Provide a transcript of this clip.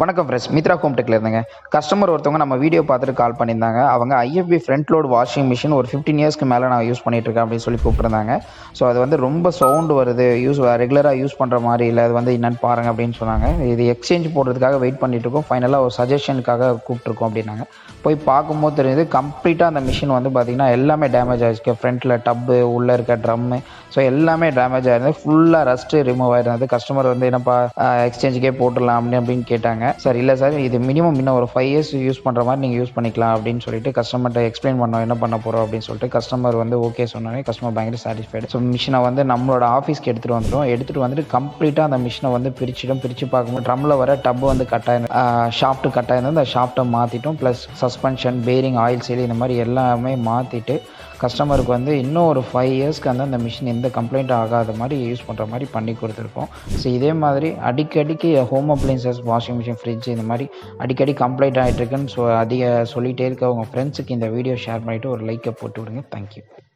வணக்கம் friends, Mitra home டெக்ல இருந்துங்க. Customer ஒருத்தவங்க நம்ம வீடியோ பார்த்துட்டு கால் பண்ணியிருந்தாங்க. அவங்க IFB front load washing machine ஒரு 15 இயர்ஸ்க்கு மேலே நான் யூஸ் பண்ணிட்டு இருக்கேன் அப்படின்னு சொல்லி கூப்பிட்டுருந்தாங்க. ஸோ அது வந்து ரொம்ப சவுண்டு வருது, ரெகுலராக யூஸ் பண்ணுற மாதிரி இல்லை, அது வந்து என்னென்னு பாருங்கள் அப்படின்னு சொன்னாங்க. இது எக்ஸ்சேஞ்ச் போடுறதுக்காக வெயிட் பண்ணிட்டு இருக்கோம். ஃபைனலாக ஒரு சஜஷனுக்காக கூப்பிட்டுருக்கோம் அப்படின்னாங்க. போய் பார்க்கும்போது தெரியுது கம்ப்ளீட்டாக அந்த மிஷின் வந்து பார்த்திங்கன்னா எல்லாமே டேமேஜ் ஆகிருக்கு. ஃப்ரண்ட்டில் டப்பு, உள்ளே இருக்க ட்ரம்மு, ஸோ எல்லாமே டேமேஜ் ஆயிருந்தது. ஃபுல்லாக ரஸ்ட்டு ரிமூவ் ஆயிருந்தது. கஸ்டமர் வந்து என்னப்பா எக்ஸ்சேஞ்சுக்கே போட்டுடலாம் அப்படின்னு கேட்டாங்க. சார் இல்லை சார், இது மினிமம் இன்னும் ஒரு 5 இயர்ஸ் யூஸ் பண்ணுற மாதிரி நீங்கள் யூஸ் பண்ணிக்கலாம் அப்படின்னு சொல்லிட்டு கஸ்டமர்கிட்ட எக்ஸ்பிளைன் பண்ணோம் என்ன பண்ண போகிறோம் அப்படின்னு சொல்லிட்டு. கஸ்டமர் வந்து ஓகே சொன்னாலே கஸ்டமர் பயங்கர சாட்டிஸ்ஃபைடு. ஸோ மிஷினை வந்து நம்மளோட ஆஃபீஸ்க்கு எடுத்துகிட்டு வந்துட்டு கம்ப்ளீட்டாக அந்த மிஷினை வந்து பிரித்து பார்க்கும்போது ட்ரம்மில் வர டப்பு வந்து ஷாஃப்ட்டு கட்டாயிருந்தது. அந்த ஷாஃப்ட்டை மாற்றிட்டோம். Plus suspension, bearing, oil seal இந்த மாதிரி எல்லாமே மாற்றிட்டு கஸ்டமருக்கு வந்து இன்னும் ஒரு 5 இயர்ஸ்க்கு வந்து அந்த மிஷின் எந்த கம்ப்ளைண்ட்டும் ஆகாத மாதிரி யூஸ் பண்ணுற மாதிரி பண்ணி கொடுத்துருக்கோம். ஸோ இதே மாதிரி அடிக்கடிக்கு home appliances, washing machine, fridge இந்த மாதிரி அடிக்கடி கம்ப்ளைண்ட் ஆகிட்டு இருக்குன்னு சொல்லிகிட்டே இருக்க உங்கள் ஃப்ரெண்ட்ஸுக்கு இந்த வீடியோ ஷேர் பண்ணிவிட்டு ஒரு லைக்கை போட்டு விடுங்க. தேங்க்யூ.